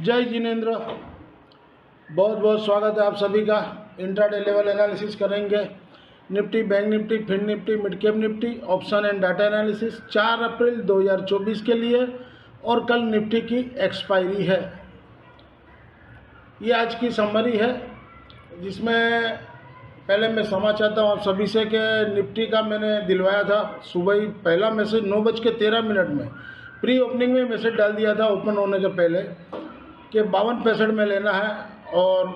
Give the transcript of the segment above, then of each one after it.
जय जिनेन्द्र, बहुत बहुत स्वागत है आप सभी का। इंट्राडे लेवल एनालिसिस करेंगे। Nifty, bank Nifty, fin Nifty, mid cap Nifty, option and data analysis 4 April 2024 के लिए। और कल निफ्टी की एक्सपायरी है। ये आज की समरी है, जिसमें पहले मैं समझ चाहता हूँ आप सभी से कि निफ्टी का मैंने दिलवाया था सुबह ही पहला मैसेज 9:13 में प्री ओपनिंग में मैसेज डाल दिया था ओपन होने के पहले कि 52-65 में लेना है। और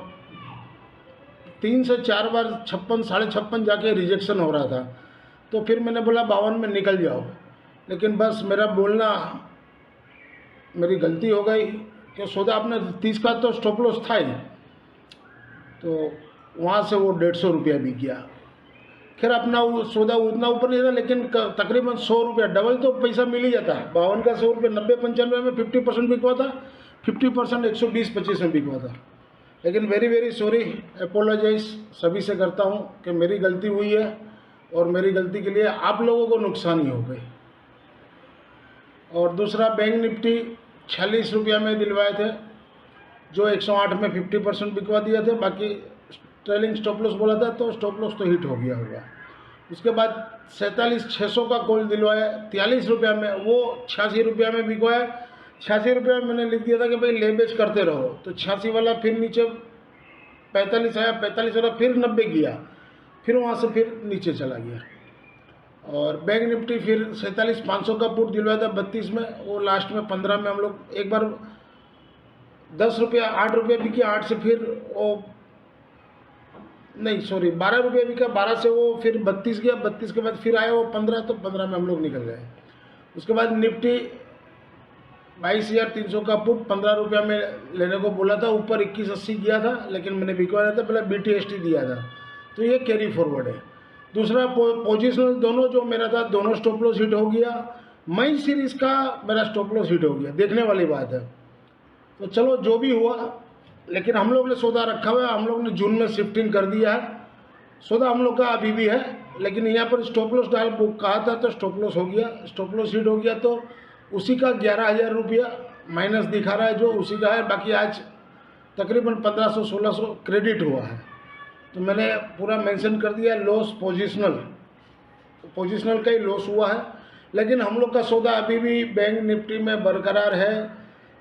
3 से 4 बार 56, 56.5 जाके रिजेक्शन हो रहा था, तो फिर मैंने बोला 52 में निकल जाओ। लेकिन बस मेरा बोलना मेरी गलती हो गई कि सौदा आपने 30 का तो स्टॉप लॉस था ही, तो वहाँ से वो 150 रुपया बिक गया। खैर अपना वो सौदा उतना ऊपर नहीं था, लेकिन तकरीबन 100 रुपया डबल तो पैसा मिल ही जाता है। 52 का 100 रुपये 90-95 में 50% बिकवा था, 50% 120-25 में बिकवा था। लेकिन वेरी सॉरी, अपोलोजाइज सभी से करता हूँ कि मेरी गलती हुई है और मेरी गलती के लिए आप लोगों को नुकसान ही हो गई। और दूसरा, बैंक निफ्टी 46 रुपया में दिलवाए थे, जो 108 में 50% बिकवा दिए थे। बाकी ट्रेलिंग स्टॉप लॉस बोला था, तो स्टॉप लॉस तो हिट हो गया होगा। उसके बाद 47,600 का कॉल दिलवाया 43 रुपया में, वो 86 रुपया में बिकवाया। 86 रुपया में मैंने लिख दिया था कि भाई ले बेच करते रहो, तो 86 वाला फिर नीचे 45 आया, 45 वाला फिर 90 गया, फिर वहाँ से फिर नीचे चला गया। और बैंक निफ्टी फिर 47,500 का पुट दिलवाया था 32 में, वो लास्ट में 15 में हम लोग एक बार 10 रुपया 8 रुपये बिकी, 8 से फिर वो नहीं सॉरी 12 रुपये बिका, 12 से वो फिर 32 गया, 32 के बाद फिर आया वो 15, तो 15 में हम लोग निकल गए। उसके बाद निफ्टी 22,300 का पुट 15 रुपया में लेने को बोला था, ऊपर 21.80 गया था, लेकिन मैंने बिकवाया था, पहले BTST दिया था, तो ये कैरी फॉरवर्ड है। दूसरा, पोजिशनल दोनों जो मेरा था, दोनों स्टॉप लॉस हिट हो गया। मई सीरीज़ का मेरा स्टॉप लॉस हिट हो गया, देखने वाली बात है। तो चलो जो भी हुआ, लेकिन हम लोग ने सौदा रखा हुआ है, हम लोग ने जून में शिफ्टिंग कर दिया है। सौदा हम लोग का अभी भी है, लेकिन यहाँ पर स्टॉप लॉस डाल बुक कहा था, तो स्टॉप लॉस हो गया, स्टॉप लॉस हिट हो गया, तो उसी का 11,000 रुपया माइनस दिखा रहा है, जो उसी का है। बाकी आज तकरीबन 1500-1600 क्रेडिट हुआ है, तो मैंने पूरा मेंशन कर दिया लॉस पोजिशनल का ही लॉस हुआ है। लेकिन हम लोग का सौदा अभी भी बैंक निफ्टी में बरकरार है।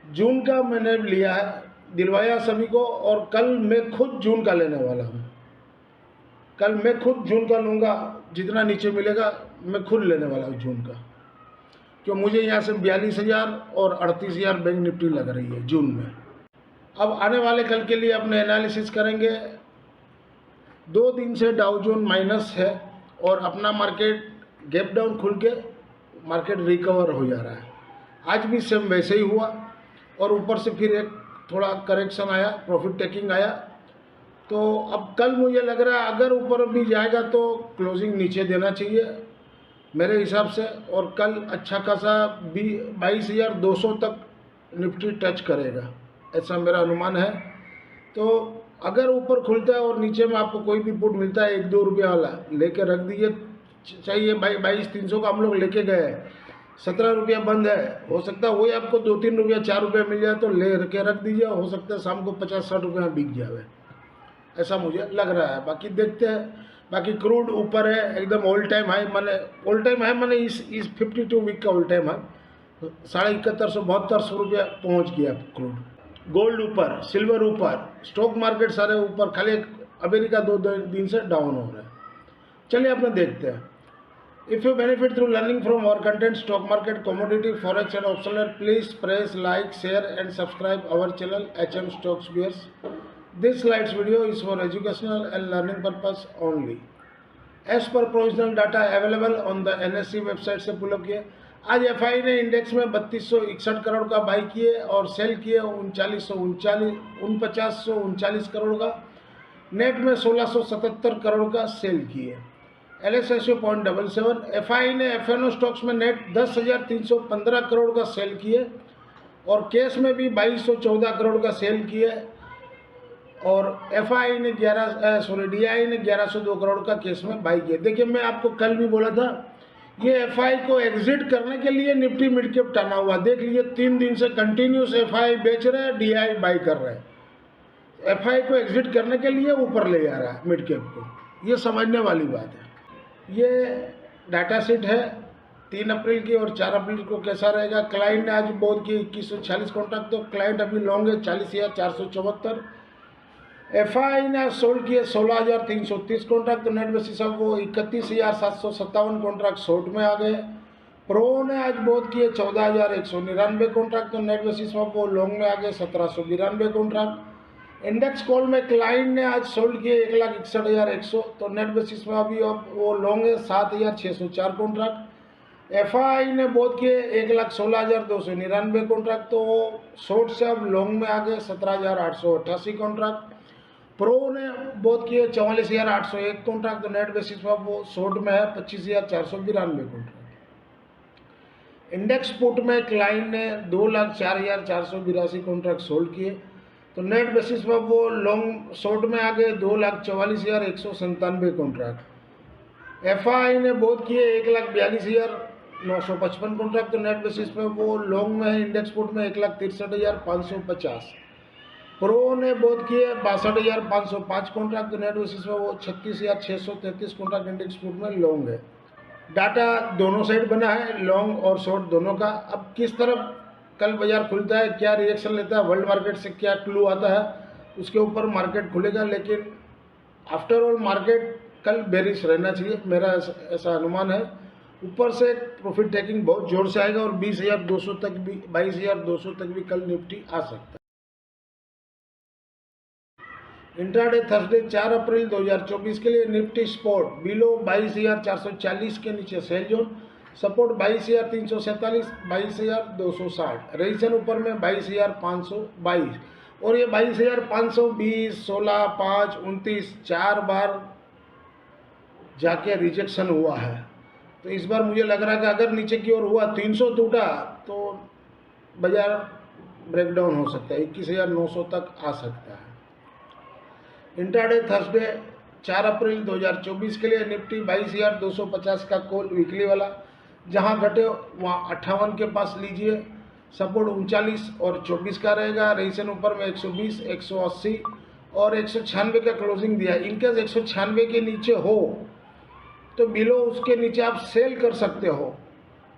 जून का मैंने लिया है, दिलवाया सभी को, और कल मैं खुद जून का लेने वाला हूँ। कल मैं खुद जून का लूँगा, जितना नीचे मिलेगा मैं खुद लेने वाला हूँ जून का, क्यों मुझे यहाँ से 42,000 और 38,000 बैंक निफ्टी लग रही है जून में। अब आने वाले कल के लिए अपने एनालिसिस करेंगे। 2 दिन से डाउ जोन माइनस है और अपना मार्केट गैप डाउन खुल के मार्केट रिकवर हो जा रहा है। आज भी सेम वैसे ही हुआ, और ऊपर से फिर एक थोड़ा करेक्शन आया, प्रॉफिट टेकिंग आया। तो अब कल मुझे लग रहा है अगर ऊपर भी जाएगा तो क्लोजिंग नीचे देना चाहिए मेरे हिसाब से, और कल अच्छा खासा 22,200 तक निफ्टी टच करेगा, ऐसा मेरा अनुमान है। तो अगर ऊपर खुलता है और नीचे में आपको कोई भी पुट मिलता है 1-2 रुपया वाला, लेके रख दीजिए। चाहिए 22,300 का हम लोग लेके गए, 17 रुपया बंद है, हो सकता है वही आपको 2-3 रुपया 4 रुपया मिल जाए, तो ले के रख दीजिए, हो सकता है शाम को 50-60 रुपये में बिक जाए, ऐसा मुझे लग रहा है। बाकी देखते हैं। बाकी क्रूड ऊपर है, एकदम ऑल टाइम हाई, मैंने इस 52 वीक का ऑल टाइम हाई 71,72 रुपया पहुँच गया क्रूड। गोल्ड ऊपर, सिल्वर ऊपर, स्टॉक मार्केट सारे ऊपर, खाली अमेरिका 2 दिन से डाउन हो रहा है। चलिए अपने देखते हैं। If you benefit through learning from our content, stock market, commodity, forex and optional, please press like, share and subscribe our channel HM Stocks Viewers. This slides video is for educational and learning purpose only. As per provisional data available on the NSE website से pull up किए। आज FI ने index में 3261 करोड़ का by किए और cell किए 4939 करोड़ का। नेट में 1677 करोड़ का सेल किए। LS ratio 0.77। FI ने FNO स्टॉक्स में नेट 10,315 करोड़ का सेल किए, और कैश में भी 2,214 करोड़ का सेल किए, और DI ने 1102 करोड़ का केस में बाई किया। देखिए, मैं आपको कल भी बोला था ये एफआई को एग्जिट करने के लिए निफ्टी मिड कैप टर्ना हुआ। देख लीजिए 3 दिन से कंटिन्यूस एफआई बेच रहे हैं, डीआई बाई कर रहे हैं। एफआई को एग्जिट करने के लिए ऊपर ले जा रहा है मिड कैप को, ये समझने वाली बात है। ये डाटा शीट है 3 अप्रैल की और 4 अप्रैल को कैसा रहेगा। क्लाइंट ने आज बोल की 2140 कॉन्ट्रैक्ट, तो क्लाइंट अभी लॉन्ग है 40,474। एफआई ने सोल्ड किए 16,330 कॉन्ट्रैक्ट, तो नेट बेसिस अब वो 31,757 कॉन्ट्रैक्ट शॉर्ट में आ गए। प्रो ने आज बोध किए 14,199 कॉन्ट्रैक्ट, तो नेट बेसिस में वो लॉन्ग में आ गए 1792 कॉन्ट्रैक्ट। इंडेक्स कॉल में क्लाइंट ने आज सोल्ड किए 1,61,100, तो नेट बेसिस में अभी अब वो लॉन्ग है 7,604 कॉन्ट्रैक्ट। एफआई ने बोध किए 1,16,299 कॉन्ट्रैक्ट, तो वो शॉर्ट से अब लॉन्ग में आ गए 17,888 कॉन्ट्रैक्ट। प्रो ने बोध किए 44,801 कॉन्ट्रैक्ट, तो नेट बेसिस पर वो शॉर्ट में है 25,492 कॉन्ट्रैक्ट। इंडेक्स पुट में क्लाइंट ने 2,04,482 कॉन्ट्रैक्ट सोल्ड किए, तो नेट बेसिस पर वो लॉन्ग शॉर्ट में आ गए 2,44,197 कॉन्ट्रैक्ट। एफआई ने बोध किए 1,42,955 कॉन्ट्रैक्ट, तो नेट बेसिस पर वो लॉन्ग में है इंडेक्स पुट में 1,63,550। प्रो ने बोध किए 62,505 कॉन्ट्रैक्ट, तो नेट बेसिस में वो 36,633 कॉन्ट्रैक्ट इंडेक्स पुट में लॉन्ग है। डाटा दोनों साइड बना है, लॉन्ग और शॉर्ट दोनों का। अब किस तरफ कल बाजार खुलता है, क्या रिएक्शन लेता है, वर्ल्ड मार्केट से क्या क्लू आता है, उसके ऊपर मार्केट खुलेगा। लेकिन आफ्टर ऑल मार्केट कल बेरिश रहना चाहिए, मेरा ऐसा अनुमान है। ऊपर से प्रॉफिट टेकिंग बहुत जोर से आएगा और 20,200 तक भी, 22,200 तक भी कल निफ्टी आ सकता है। इंट्राडे थर्सडे 4 अप्रैल 2024 के लिए निफ्टी स्पॉट बिलो 22,440 के नीचे सेल जोन, सपोर्ट 22,347, 22,260, रेजिस्टेंस ऊपर में 22,522 और ये 22,520, 16, 5, 29 4 बार जाके रिजेक्शन हुआ है। तो इस बार मुझे लग रहा है कि अगर नीचे की ओर हुआ 300 टूटा तो बाजार ब्रेकडाउन हो सकता है, 21,900 तक आ सकता है। इंट्राडे थर्सडे 4 अप्रैल 2024 के लिए निफ्टी 22,250 का कॉल वीकली वाला, जहां घटे वहां 58 के पास लीजिए। सपोर्ट 39 और 24 का रहेगा। रेजिस्टेंस ऊपर में 120, 180 और 196 का क्लोजिंग दिया। इनकेस 196 के नीचे हो तो बिलो उसके नीचे आप सेल कर सकते हो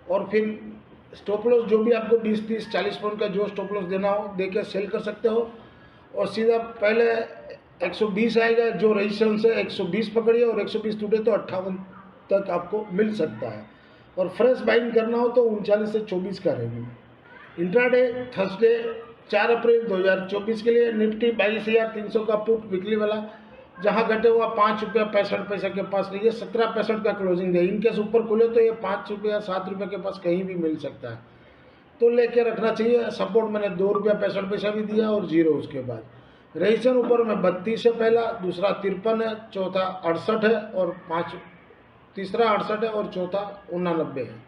और फिर स्टॉप लॉस जो भी आपको 20, 30, 40 पॉइंट का जो स्टॉप लॉस देना हो देके सेल कर सकते हो और सीधा पहले 120 आएगा जो रेजिस्टेंस है, 120 पकड़िए और 120 टूटे तो 58 तक आपको मिल सकता है। और फ्रेश बाइंग करना हो तो 39 से 24 का रहेगी। इंट्राडे थर्सडे 4 अप्रैल 2024 के लिए निफ्टी 22,300 का पुट वीकली वाला, जहां घटे हुआ ₹5.65 के पास लीजिए। 17.65 का क्लोजिंग दे। इनकेस ऊपर खुले तो ये ₹5 या ₹7 के पास कहीं भी मिल सकता है, तो लेके रखना चाहिए। सपोर्ट मैंने ₹2.65 भी दिया और 0 उसके बाद। रेजिस्टेंस ऊपर में 32 है पहला, दूसरा 53 है, चौथा 68 है और तीसरा 68 है और चौथा 89 है।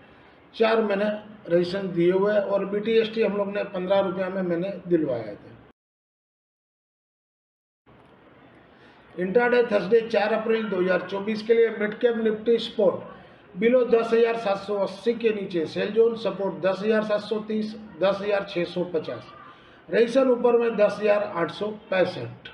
4 मैंने रेजिस्टेंस दिए हुए हैं और BTST हम लोग ने ₹15 में मैंने दिलवाए थे। इंट्राडे थर्सडे 4 अप्रैल 2024 के लिए mid cap Nifty spot below 10,780 के नीचे सेल जोन, सपोर्ट 10,730, 10,650, रेजिस्टेंस ऊपर में 10,865।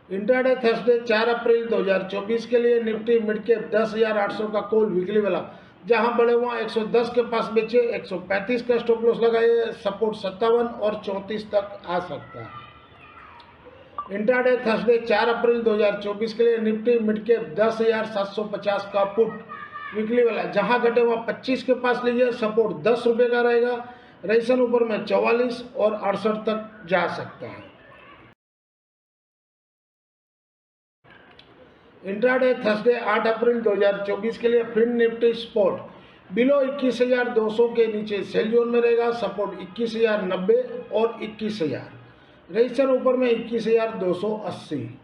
इंट्राडे थर्सडे 4 अप्रैल 2024 के लिए निफ्टी मिड कैप 10,800 का कॉल वीकली वाला, जहां बड़े हुआ 110 के पास बेचे, 135 का स्टॉप लॉस लगाए। सपोर्ट 57 और 34 तक आ सकता है। इंट्राडे थर्सडे 4 अप्रैल 2024 के लिए निफ्टी मिड कैप 10,750 का पुट वीकली वाला, जहां घटे हुआ 25 के पास लीजिए। सपोर्ट ₹10 का रहेगा। रेजिस्टेंस ऊपर में 44 और 68 तक जा सकता है। इंट्राडे थर्सडे 8 अप्रैल 2024 के लिए फिर निफ्टी स्पॉट बिलो 21,200 के नीचे सेल जोन में रहेगा। सपोर्ट 21,090 और 21,000, रेजिस्टेंस ऊपर में 21,280।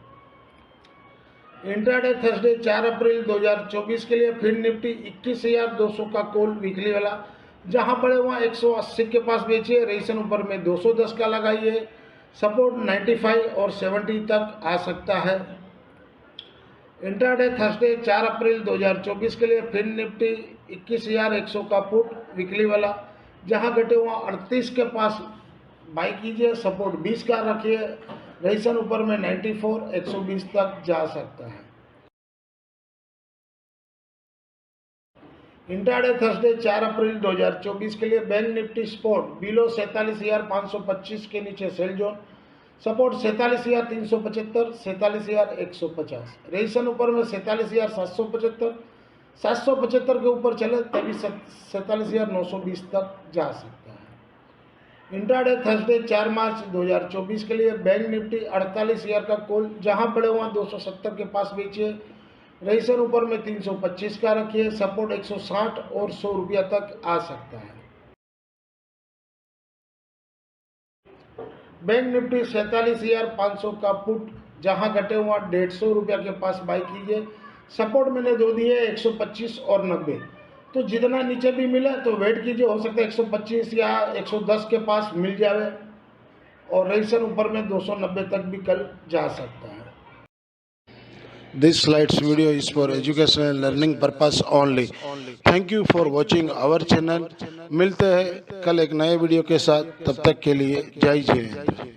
इंट्राडे थर्सडे 4 अप्रैल 2024 के लिए फिर निफ्टी 21,200 का कॉल वीकली वाला, जहां पड़े हुआ 180 के पास बेचिए। रेजिस्टेंस ऊपर में 210 का लगाइए। सपोर्ट 95 और 70 तक आ सकता है। इंट्राडे थर्सडे 4 अप्रैल 2024 के लिए फिन निफ्टी 21,100 का पुट वीकली वाला, जहां घटे हुआ 38 के पास बाई कीजिए, सपोर्ट 20 का रखिए, रेजिस्टेंस ऊपर में 94 120 तक जा सकता है। इंट्राडे थर्सडे 4 अप्रैल 2024 के लिए बैंक निफ्टी स्पॉट बिलो 47,525 के नीचे सेल जोन, सपोर्ट 47,375 47,150, रेजिस्टेंस ऊपर में 47,775 775 के ऊपर चले तभी 47,920 तक जा सकता है। इंट्राडे थर्सडे 4 मार्च 2024 के लिए बैंक निफ्टी 48,000 का कॉल, जहां पड़े हुआ 270 के पास बेचिए, रेजिस्टेंस ऊपर में 325 का रखिए, सपोर्ट 160 और 100 रुपया तक आ सकता है। बैंक निफ्टी 47,500 का पुट, जहां घटे हुआ 150 रुपया के पास बाई कीजिए, सपोर्ट मैंने दो दिए 125 और 90, तो जितना नीचे भी मिले तो वेट कीजिए, हो सकता है 125 या 110 के पास मिल जाए, और रेजिस्टेंस ऊपर में 290 तक भी कल जा सकता है। This slides video is for educational and learning purpose only. Thank you for watching our channel. मिलते हैं कल एक नए वीडियो के साथ, तब तक के लिए जय जय हिंद।